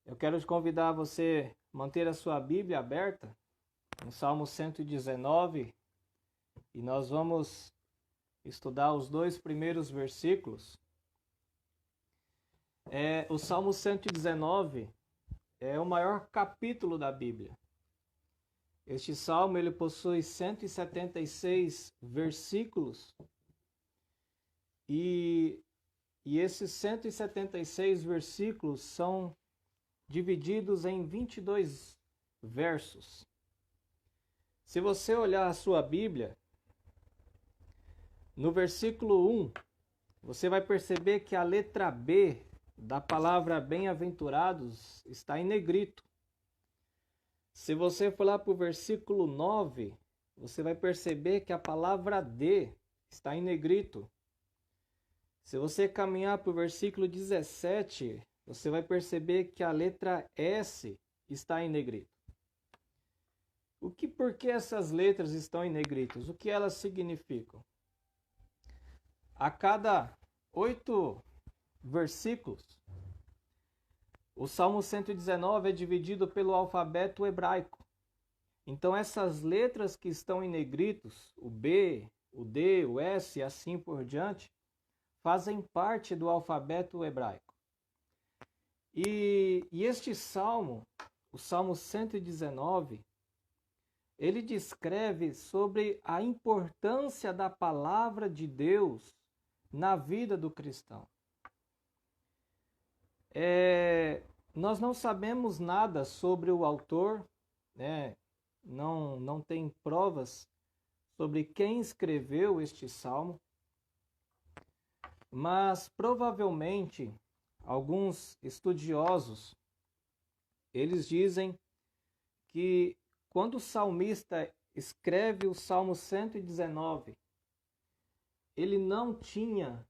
Eu quero te convidar a você manter a sua Bíblia aberta no Salmo 119 e nós vamos estudar os dois primeiros versículos. O Salmo 119 é o maior capítulo da Bíblia. Este salmo ele possui 176 versículos e esses 176 versículos são divididos em 22 versos. Se você olhar a sua Bíblia, no versículo 1, você vai perceber que a letra B da palavra bem-aventurados está em negrito. Se você for lá para o versículo 9, você vai perceber que a palavra D está em negrito. Se você caminhar para o versículo 17, você vai perceber que a letra S está em negrito. Por que essas letras estão em negritos? O que elas significam? A cada 8 versículos, o Salmo 119 é dividido pelo alfabeto hebraico. Então essas letras que estão em negritos, o B, o D, o S e assim por diante, fazem parte do alfabeto hebraico. E este salmo, o Salmo 119, ele descreve sobre a importância da palavra de Deus na vida do cristão. Nós não sabemos nada sobre o autor, né? Não tem provas sobre quem escreveu este salmo, mas provavelmente alguns estudiosos, eles dizem que quando o salmista escreve o Salmo 119, ele não tinha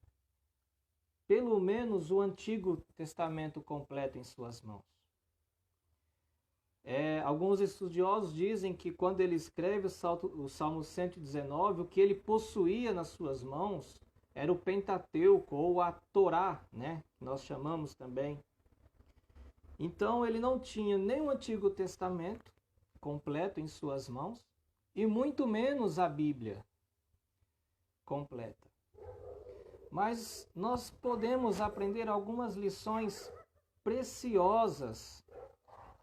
pelo menos o Antigo Testamento completo em suas mãos. Alguns estudiosos dizem que quando ele escreve o Salmo 119, o que ele possuía nas suas mãos era o Pentateuco ou a Torá, né? Nós chamamos também. Então ele não tinha nem o Antigo Testamento completo em suas mãos e muito menos a Bíblia completa. Mas nós podemos aprender algumas lições preciosas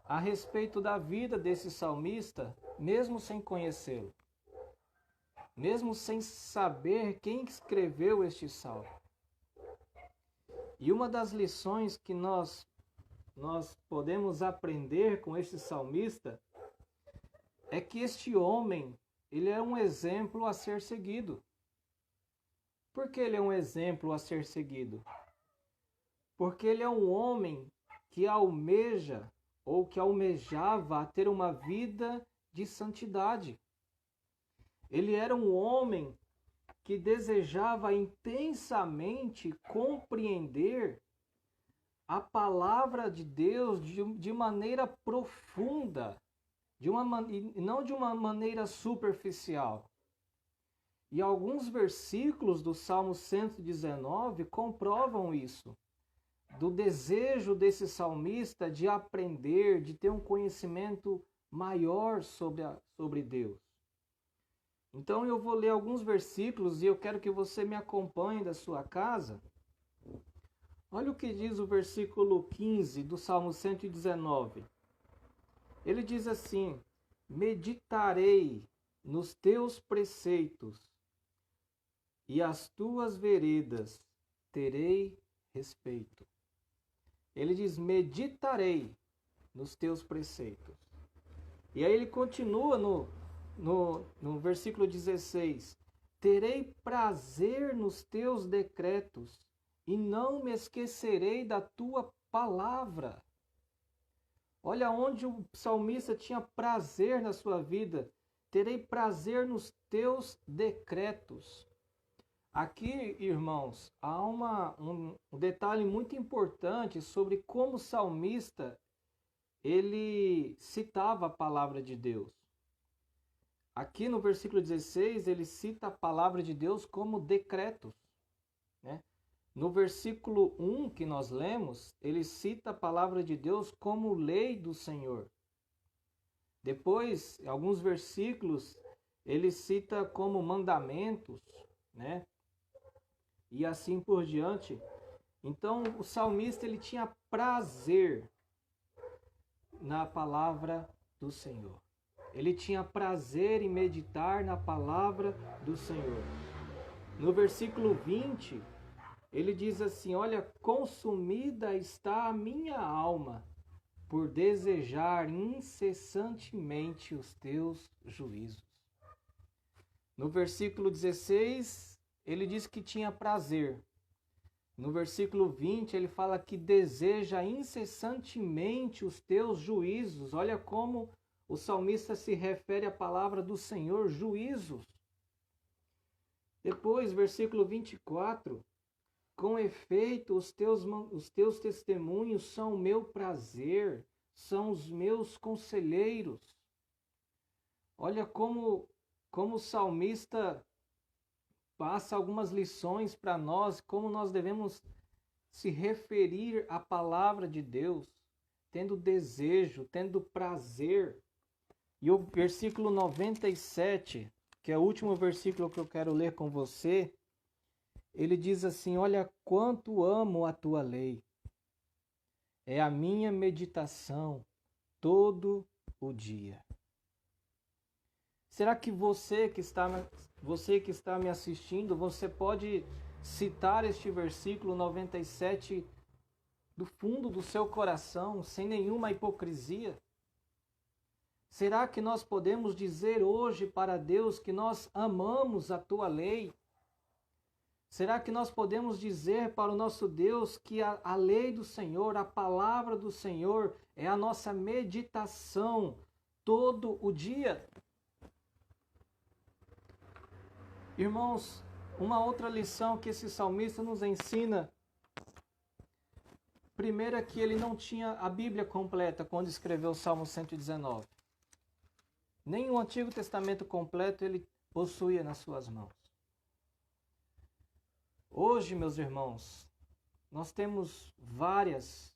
a respeito da vida desse salmista, mesmo sem conhecê-lo, mesmo sem saber quem escreveu este salmo. E uma das lições que nós podemos aprender com este salmista é que este homem, ele é um exemplo a ser seguido. Por que ele é um exemplo a ser seguido? Porque ele é um homem que almeja ou que almejava a ter uma vida de santidade. Ele era um homem que desejava intensamente compreender a palavra de Deus de maneira profunda, não de uma maneira superficial. E alguns versículos do Salmo 119 comprovam isso, do desejo desse salmista de aprender, de ter um conhecimento maior sobre Deus. Então eu vou ler alguns versículos e eu quero que você me acompanhe da sua casa. Olha o que diz o versículo 15 do Salmo 119. Ele diz assim: meditarei nos teus preceitos e as tuas veredas terei respeito. Ele diz: meditarei nos teus preceitos. E aí ele continua no versículo 16: terei prazer nos teus decretos e não me esquecerei da tua palavra. Olha onde o salmista tinha prazer na sua vida. Terei prazer nos teus decretos. Aqui, irmãos, há um detalhe muito importante sobre como o salmista ele citava a palavra de Deus. Aqui no versículo 16, ele cita a palavra de Deus como decretos, né? No versículo 1 que nós lemos, ele cita a palavra de Deus como lei do Senhor. Depois, em alguns versículos, ele cita como mandamentos, né? E assim por diante. Então, o salmista ele tinha prazer na palavra do Senhor. Ele tinha prazer em meditar na palavra do Senhor. No versículo 20, ele diz assim: olha, consumida está a minha alma por desejar incessantemente os teus juízos. No versículo 16, ele diz que tinha prazer. No versículo 20, ele fala que deseja incessantemente os teus juízos. Olha como o salmista se refere à palavra do Senhor, juízos. Depois, versículo 24, com efeito, os teus testemunhos são o meu prazer, são os meus conselheiros. Olha como o salmista passa algumas lições para nós, como nós devemos se referir à palavra de Deus, tendo desejo, tendo prazer. E o versículo 97, que é o último versículo que eu quero ler com você, ele diz assim: olha quanto amo a tua lei, é a minha meditação todo o dia. Será que você que está me assistindo, você pode citar este versículo 97 do fundo do seu coração, sem nenhuma hipocrisia? Será que nós podemos dizer hoje para Deus que nós amamos a tua lei? Será que nós podemos dizer para o nosso Deus que a lei do Senhor, a palavra do Senhor, é a nossa meditação todo o dia? Irmãos, uma outra lição que esse salmista nos ensina, primeiro é que ele não tinha a Bíblia completa quando escreveu o Salmo 119. Nem o Antigo Testamento completo ele possuía nas suas mãos. Hoje, meus irmãos, nós temos várias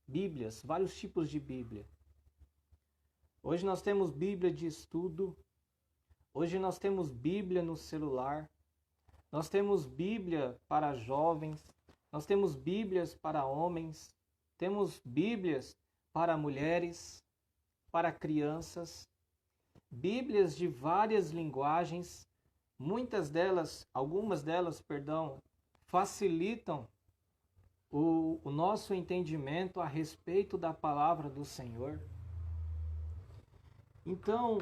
Bíblias, vários tipos de Bíblia. Hoje nós temos Bíblia de estudo, hoje nós temos Bíblia no celular, nós temos Bíblia para jovens, nós temos Bíblias para homens, temos Bíblias para mulheres, para crianças, Bíblias de várias linguagens. Algumas delas, facilitam o nosso entendimento a respeito da palavra do Senhor. Então,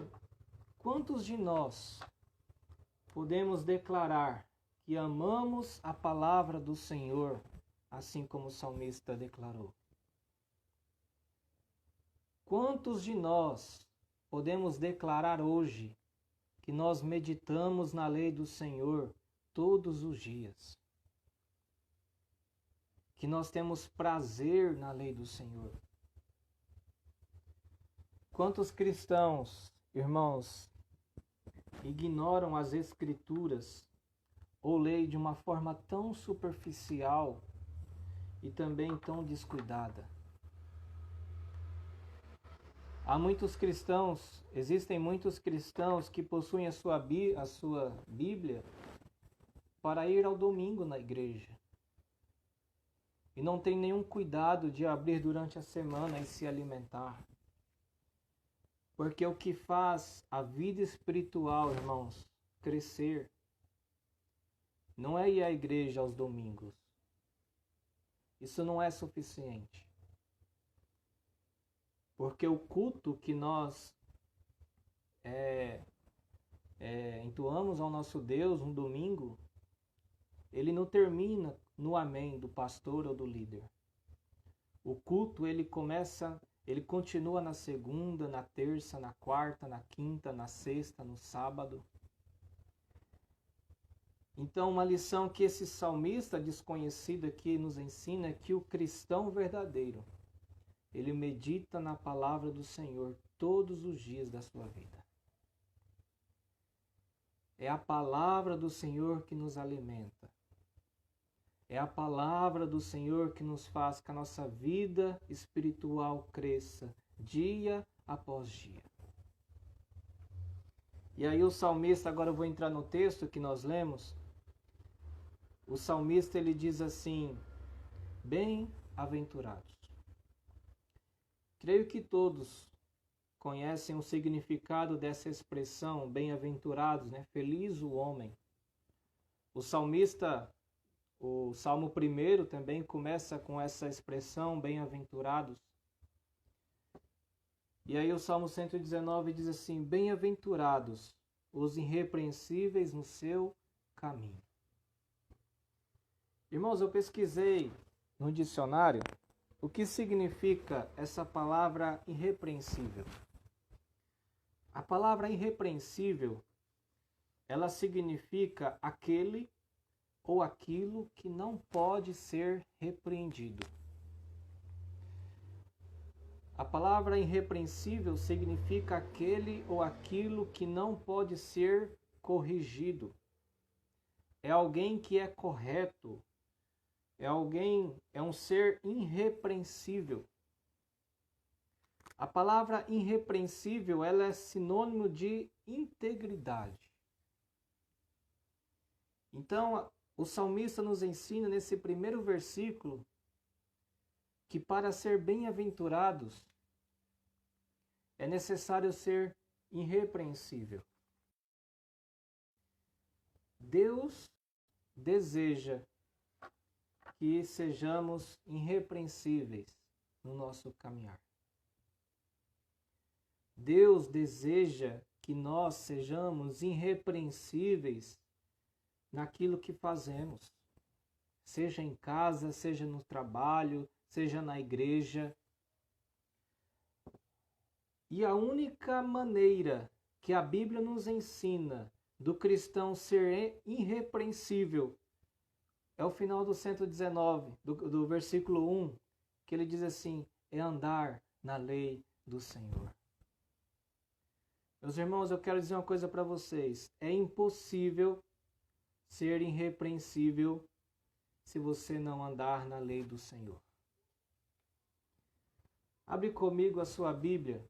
quantos de nós podemos declarar que amamos a palavra do Senhor, assim como o salmista declarou? Quantos de nós podemos declarar hoje que nós meditamos na lei do Senhor todos os dias? Que nós temos prazer na lei do Senhor? Quantos cristãos, irmãos, ignoram as Escrituras ou leem de uma forma tão superficial e também tão descuidada? Existem muitos cristãos que possuem a sua Bíblia para ir ao domingo na igreja. E não tem nenhum cuidado de abrir durante a semana e se alimentar. Porque o que faz a vida espiritual, irmãos, crescer, não é ir à igreja aos domingos. Isso não é suficiente. Porque o culto que nós entoamos ao nosso Deus um domingo, ele não termina no amém do pastor ou do líder. O culto ele continua na segunda, na terça, na quarta, na quinta, na sexta, no sábado. Então, uma lição que esse salmista desconhecido aqui nos ensina é que o cristão verdadeiro, ele medita na palavra do Senhor todos os dias da sua vida. É a palavra do Senhor que nos alimenta. É a palavra do Senhor que nos faz que a nossa vida espiritual cresça dia após dia. E aí o salmista, agora eu vou entrar no texto que nós lemos. O salmista ele diz assim: bem-aventurados. Creio que todos conhecem o significado dessa expressão, bem-aventurados, né? Feliz o homem. O salmista, o Salmo 1 também começa com essa expressão, bem-aventurados. E aí o Salmo 119 diz assim: bem-aventurados os irrepreensíveis no seu caminho. Irmãos, eu pesquisei no dicionário o que significa essa palavra irrepreensível. A palavra irrepreensível, ela significa aquele ou aquilo que não pode ser repreendido. A palavra irrepreensível significa aquele ou aquilo que não pode ser corrigido. É alguém que é correto. É um ser irrepreensível. A palavra irrepreensível, ela é sinônimo de integridade. Então, o salmista nos ensina nesse primeiro versículo que para ser bem-aventurados é necessário ser irrepreensível. Deus deseja que sejamos irrepreensíveis no nosso caminhar. Deus deseja que nós sejamos irrepreensíveis naquilo que fazemos, seja em casa, seja no trabalho, seja na igreja. E a única maneira que a Bíblia nos ensina do cristão ser irrepreensível é o final do 119, do versículo 1, que ele diz assim: é andar na lei do Senhor. Meus irmãos, eu quero dizer uma coisa para vocês. É impossível ser irrepreensível se você não andar na lei do Senhor. Abre comigo a sua Bíblia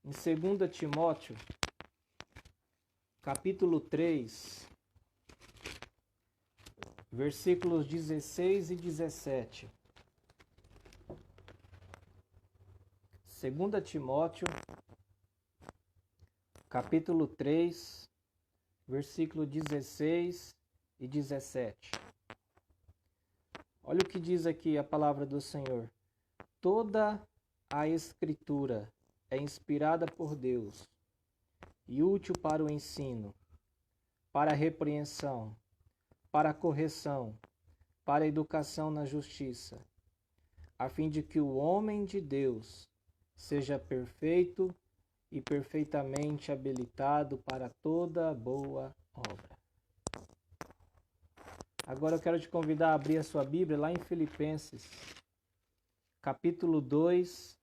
em 2 Timóteo, capítulo 3, versículos 16 e 17. 2 Timóteo, capítulo 3, versículo 16 e 17. Olha o que diz aqui a palavra do Senhor. Toda a Escritura é inspirada por Deus e útil para o ensino, para a repreensão, para a correção, para a educação na justiça, a fim de que o homem de Deus seja perfeito e perfeitamente habilitado para toda boa obra. Agora eu quero te convidar a abrir a sua Bíblia lá em Filipenses, capítulo 2,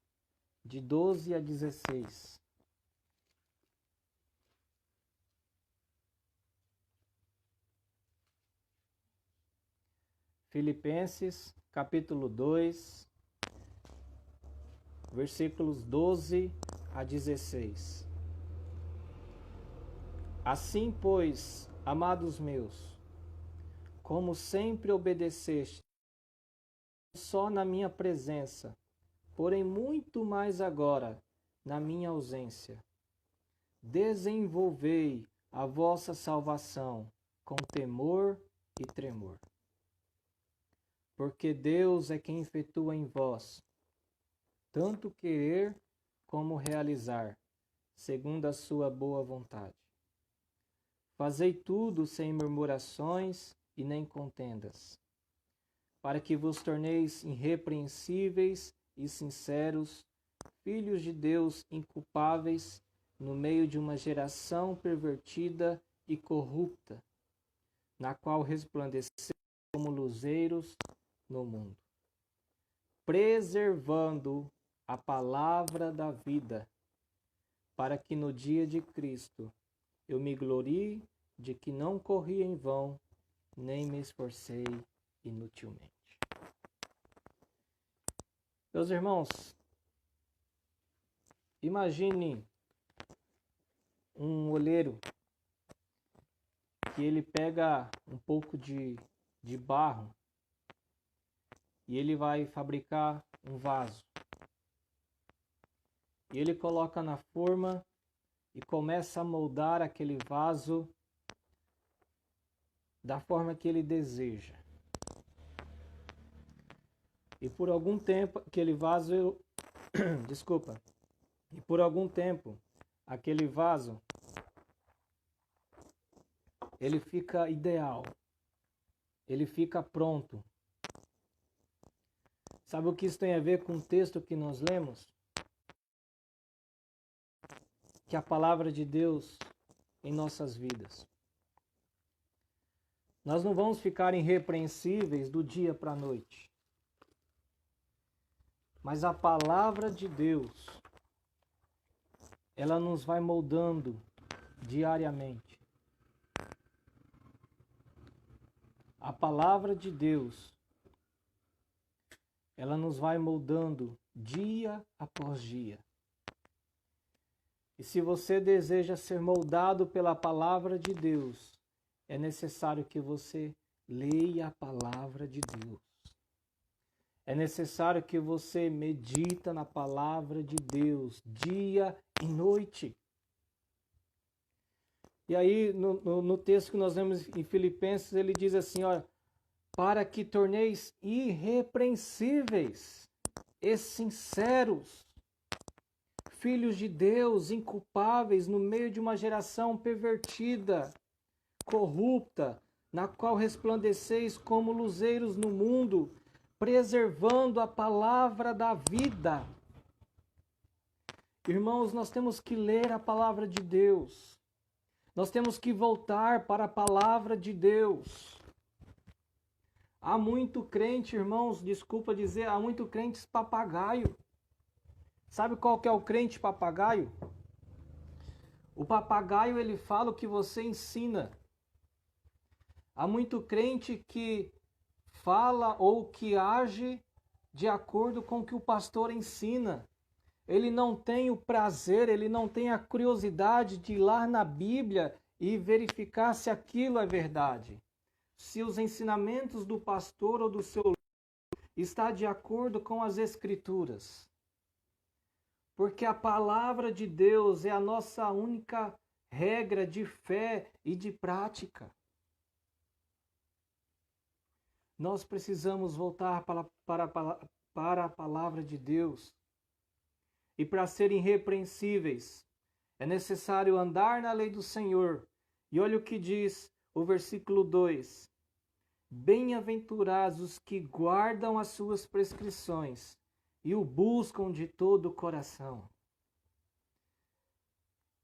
de 12 a 16. Filipenses, capítulo 2, versículos 12 a 16. Assim, pois, amados meus, como sempre obedeceste, só na minha presença, porém muito mais agora na minha ausência, desenvolvei a vossa salvação com temor e tremor. Porque Deus é quem efetua em vós tanto querer como realizar, segundo a sua boa vontade. Fazei tudo sem murmurações e nem contendas, para que vos torneis irrepreensíveis e sinceros, filhos de Deus inculpáveis, no meio de uma geração pervertida e corrupta, na qual resplandecei como luzeiros no mundo, preservando a palavra da vida, para que no dia de Cristo eu me glorie de que não corri em vão, nem me esforcei inutilmente. Meus irmãos, imagine um oleiro que ele pega um pouco de barro e ele vai fabricar um vaso. E ele coloca na forma e começa a moldar aquele vaso da forma que ele deseja. E por algum tempo aquele vaso, e por algum tempo aquele vaso ele fica ideal. Ele fica pronto. Sabe o que isso tem a ver com o texto que nós lemos? Que a palavra de Deus em nossas vidas. Nós não vamos ficar irrepreensíveis do dia para a noite. Mas a palavra de Deus, ela nos vai moldando diariamente. A palavra de Deus, ela nos vai moldando dia após dia. E se você deseja ser moldado pela palavra de Deus, é necessário que você leia a palavra de Deus. É necessário que você medita na palavra de Deus dia e noite. E aí, no texto que nós lemos em Filipenses, ele diz assim, olha, para que torneis irrepreensíveis e sinceros, filhos de Deus, inculpáveis no meio de uma geração pervertida, corrupta, na qual resplandeceis como luzeiros no mundo, preservando a palavra da vida. Irmãos, nós temos que ler a palavra de Deus. Nós temos que voltar para a palavra de Deus. Há muito crente, irmãos, desculpa dizer, há muito crentes papagaio. Sabe qual que é o crente papagaio? O papagaio, ele fala o que você ensina. Há muito crente que fala ou que age de acordo com o que o pastor ensina. Ele não tem o prazer, ele não tem a curiosidade de ir lá na Bíblia e verificar se aquilo é verdade. Se os ensinamentos do pastor ou do seu líder está de acordo com as Escrituras. Porque a palavra de Deus é a nossa única regra de fé e de prática. Nós precisamos voltar para a palavra de Deus. E para serem irrepreensíveis, é necessário andar na lei do Senhor. E olha o que diz o versículo 2. Bem-aventurados os que guardam as suas prescrições e o buscam de todo o coração.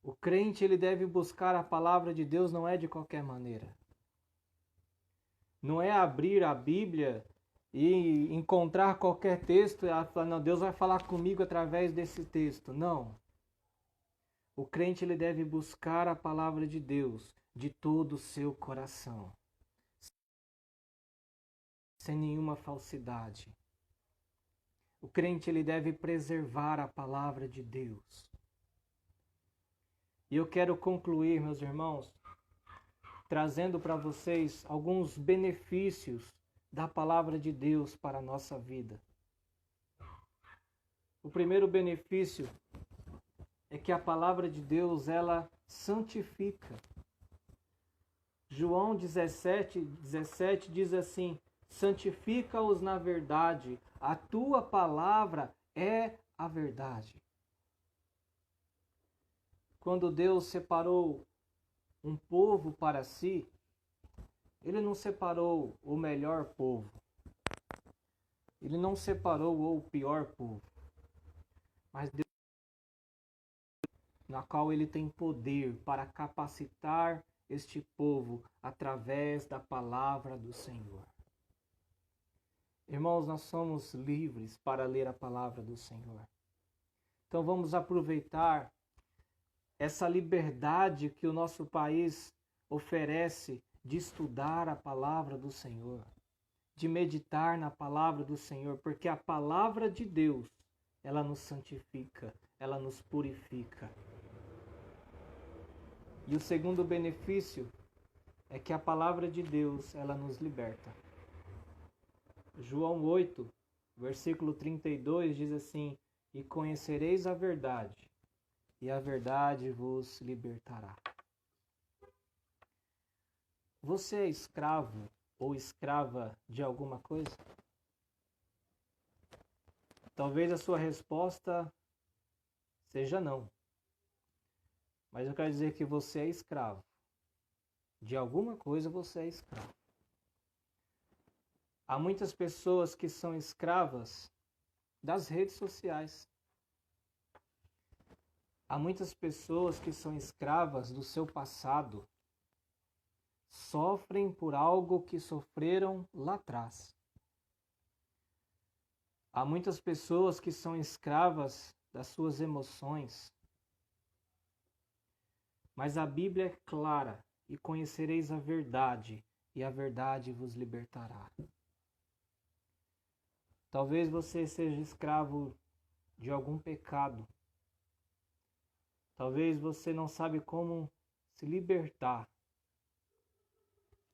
O crente, ele deve buscar a palavra de Deus, não é de qualquer maneira. Não é abrir a Bíblia e encontrar qualquer texto e falar, não, Deus vai falar comigo através desse texto. Não. O crente, ele deve buscar a palavra de Deus de todo o seu coração. Sem nenhuma falsidade. O crente, ele deve preservar a palavra de Deus. E eu quero concluir, meus irmãos, trazendo para vocês alguns benefícios da palavra de Deus para a nossa vida. O primeiro benefício é que a palavra de Deus, ela santifica. João 17 diz assim, santifica-os na verdade, a tua palavra é a verdade. Quando Deus separou um povo para si, Ele não separou o melhor povo. Ele não separou o pior povo. Mas Deus, na qual Ele tem poder para capacitar este povo através da palavra do Senhor. Irmãos, nós somos livres para ler a palavra do Senhor. Então vamos aproveitar essa liberdade que o nosso país oferece de estudar a palavra do Senhor, de meditar na palavra do Senhor, porque a palavra de Deus, ela nos santifica, ela nos purifica. E o segundo benefício é que a palavra de Deus, ela nos liberta. João 8, versículo 32 diz assim: e conhecereis a verdade, e a verdade vos libertará. Você é escravo ou escrava de alguma coisa? Talvez a sua resposta seja não. Mas eu quero dizer que você é escravo. De alguma coisa você é escravo. Há muitas pessoas que são escravas das redes sociais. Há muitas pessoas que são escravas do seu passado. Sofrem por algo que sofreram lá atrás. Há muitas pessoas que são escravas das suas emoções. Mas a Bíblia é clara: e conhecereis a verdade, e a verdade vos libertará. Talvez você seja escravo de algum pecado. Talvez você não sabe como se libertar.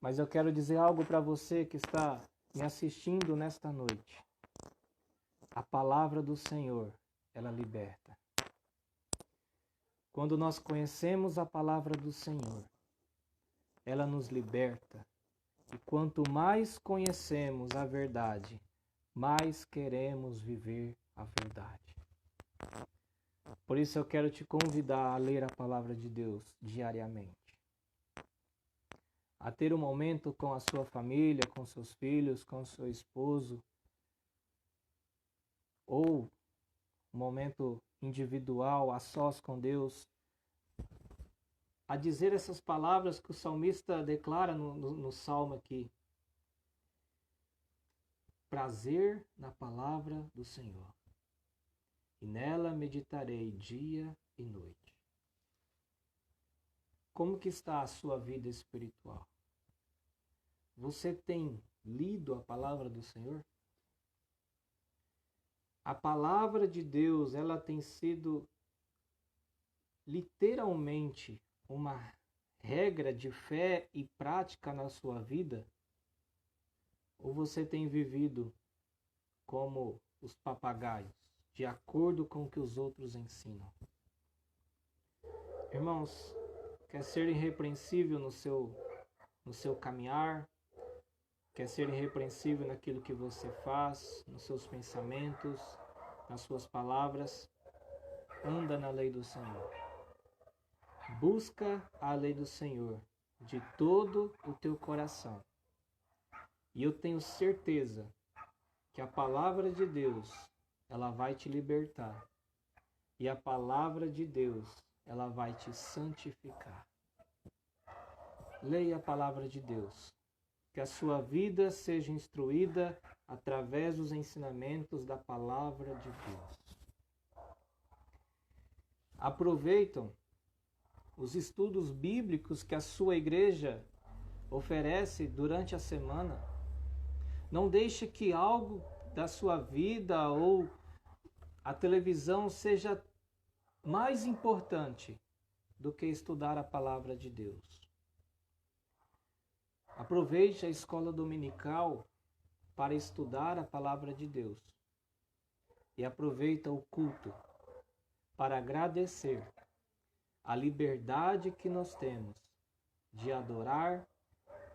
Mas eu quero dizer algo para você que está me assistindo nesta noite. A palavra do Senhor, ela liberta. Quando nós conhecemos a palavra do Senhor, ela nos liberta. E quanto mais conhecemos a verdade, mais queremos viver a verdade. Por isso eu quero te convidar a ler a palavra de Deus diariamente. A ter um momento com a sua família, com seus filhos, com seu esposo, ou um momento individual, a sós com Deus, a dizer essas palavras que o salmista declara no salmo aqui. Prazer na palavra do Senhor, e nela meditarei dia e noite. Como que está a sua vida espiritual? Você tem lido a palavra do Senhor? A palavra de Deus, ela tem sido literalmente uma regra de fé e prática na sua vida? Ou você tem vivido como os papagaios, de acordo com o que os outros ensinam? Irmãos, quer ser irrepreensível no seu caminhar? Quer ser irrepreensível naquilo que você faz, nos seus pensamentos, nas suas palavras? Anda na lei do Senhor. Busca a lei do Senhor de todo o teu coração. E eu tenho certeza que a palavra de Deus, ela vai te libertar. E a palavra de Deus, ela vai te santificar. Leia a palavra de Deus. Que a sua vida seja instruída através dos ensinamentos da palavra de Deus. Aproveitam os estudos bíblicos que a sua igreja oferece durante a semana. Não deixe que algo da sua vida ou a televisão seja mais importante do que estudar a palavra de Deus. Aproveite a escola dominical para estudar a palavra de Deus. E aproveita o culto para agradecer a liberdade que nós temos de adorar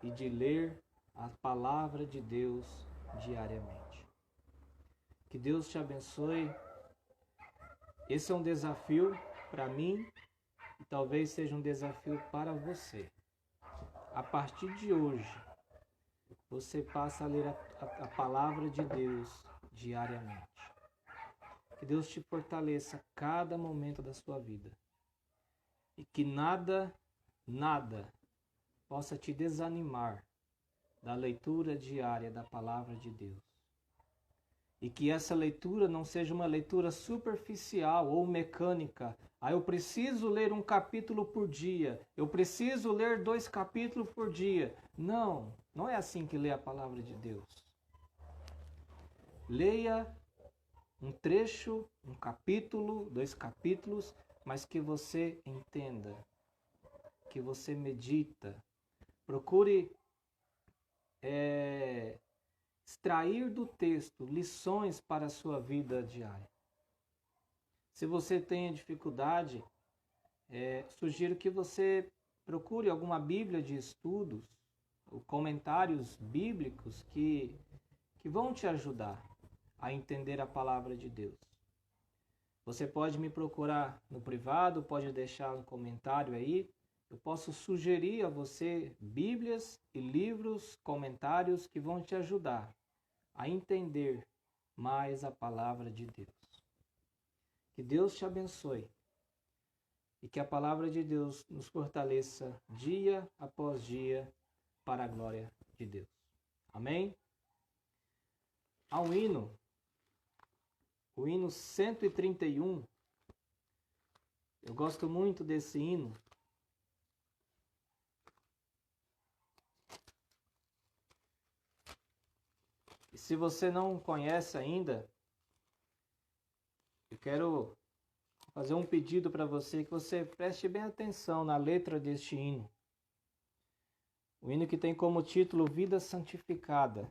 e de ler a palavra de Deus diariamente. Que Deus te abençoe. Esse é um desafio para mim e talvez seja um desafio para você. A partir de hoje, você passa a ler a palavra de Deus diariamente. Que Deus te fortaleça a cada momento da sua vida. E que nada possa te desanimar da leitura diária da palavra de Deus. E que essa leitura não seja uma leitura superficial ou mecânica. Eu preciso ler um capítulo por dia. Eu preciso ler 2 capítulos por dia. Não é assim que lê a palavra de Deus. Leia um trecho, um capítulo, 2 capítulos, mas que você entenda, que você medita. Procure extrair do texto lições para a sua vida diária. Se você tem dificuldade, sugiro que você procure alguma Bíblia de estudos, ou comentários bíblicos que vão te ajudar a entender a palavra de Deus. Você pode me procurar no privado, pode deixar um comentário aí. Eu posso sugerir a você Bíblias e livros, comentários que vão te ajudar a entender mais a palavra de Deus. Que Deus te abençoe e que a palavra de Deus nos fortaleça dia após dia para a glória de Deus. Amém? Há um hino, o hino 131. Eu gosto muito desse hino. E se você não conhece ainda, eu quero fazer um pedido para você, que você preste bem atenção na letra deste hino. O hino que tem como título Vida Santificada.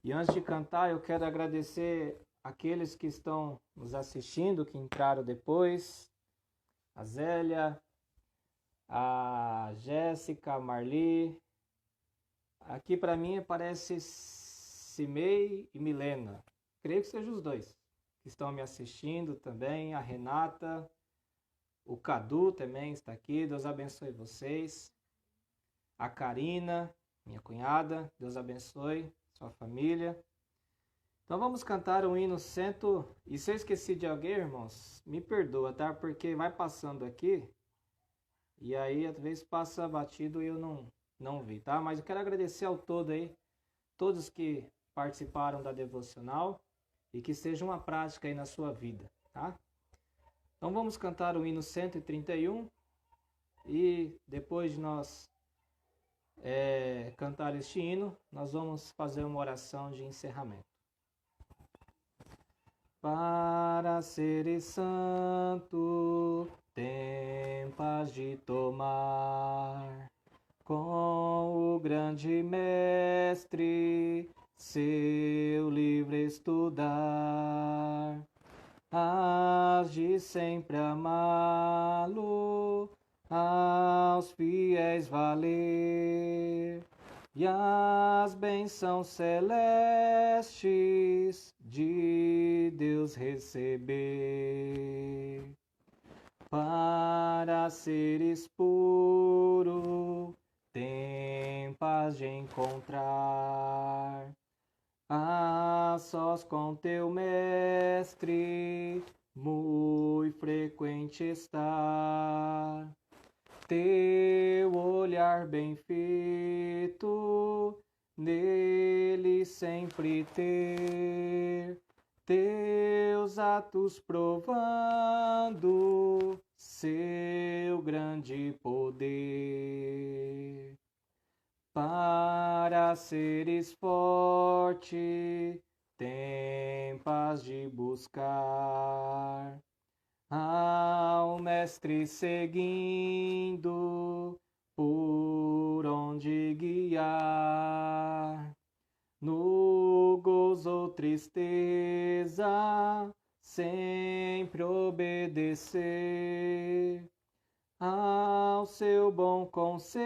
E antes de cantar, eu quero agradecer aqueles que estão nos assistindo, que entraram depois. A Zélia, a Jéssica, a Marli. Aqui para mim aparece Cimei e Milena. Creio que sejam os dois que estão me assistindo também. A Renata, o Cadu também está aqui. Deus abençoe vocês. A Karina, minha cunhada. Deus abençoe sua família. Então vamos cantar o hino 100. E se eu esqueci de alguém, irmãos, me perdoa, tá? Porque vai passando aqui e aí às vezes passa batido e eu não vi, tá? Mas eu quero agradecer ao todo aí, todos que participaram da devocional e que seja uma prática aí na sua vida, tá? Então vamos cantar o hino 131 e depois de nós cantar este hino, nós vamos fazer uma oração de encerramento. Para seres santo, tem paz de tomar com o grande mestre, seu livre estudar. Hás de sempre amá-lo, aos fiéis valer, e as bênçãos celestes de Deus receber. Para seres puro, tem paz de encontrar a sós com teu mestre, muito frequente estar. Teu olhar bem feito, nele sempre ter, teus atos provando seu grande poder. Para seres forte, tem paz de buscar ao mestre seguindo, por onde guiar, no gozo ou tristeza, sempre obedecer ao seu bom conselho,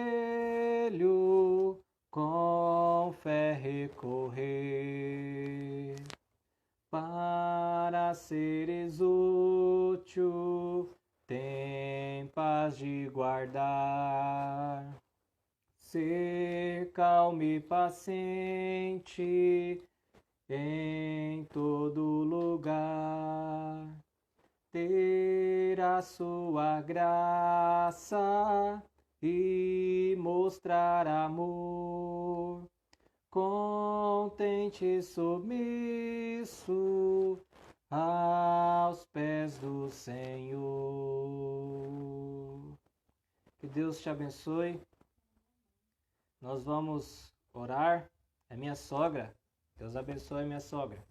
com fé recorrer. Para seres útil, tem paz de guardar. Ser calmo e paciente em todo lugar. Ter a sua graça e mostrar amor. Contente e submisso aos pés do Senhor. Que Deus te abençoe. Nós vamos orar. É minha sogra. Deus abençoe minha sogra.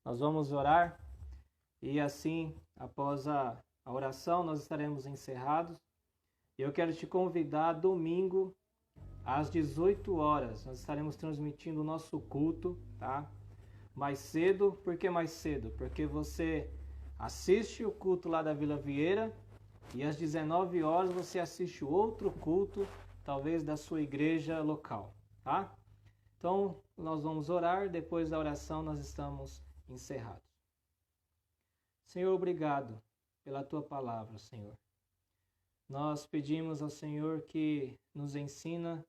Nós vamos orar e assim, após a oração, nós estaremos encerrados. E eu quero te convidar domingo às 18 horas. Nós estaremos transmitindo o nosso culto, tá? Mais cedo. Por que mais cedo? Porque você assiste o culto lá da Vila Vieira e às 19 horas você assiste o outro culto, talvez da sua igreja local, tá? Então, nós vamos orar, depois da oração nós estamos encerrados. Senhor, obrigado pela Tua palavra, Senhor. Nós pedimos ao Senhor que nos ensina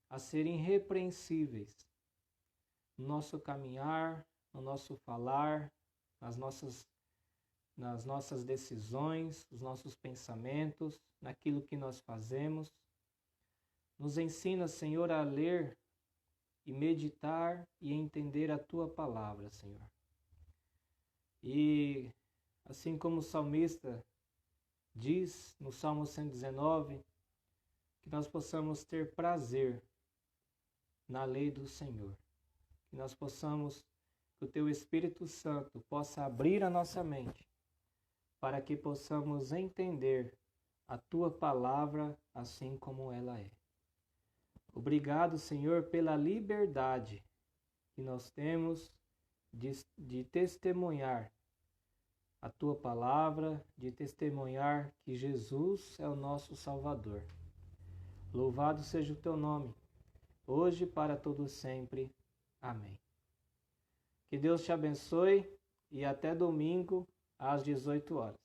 a ser irrepreensíveis no nosso caminhar, no nosso falar, nas nossas decisões, nos nossos pensamentos, naquilo que nós fazemos. Nos ensina, Senhor, a ler e meditar e entender a Tua palavra, Senhor. E assim como o salmista diz no Salmo 119, que nós possamos ter prazer na lei do Senhor. Que nós possamos, que o Teu Espírito Santo possa abrir a nossa mente para que possamos entender a Tua palavra assim como ela é. Obrigado, Senhor, pela liberdade que nós temos de testemunhar a Tua palavra, de testemunhar que Jesus é o nosso Salvador. Louvado seja o Teu nome, hoje e para todo sempre. Amém. Que Deus te abençoe e até domingo às 18 horas.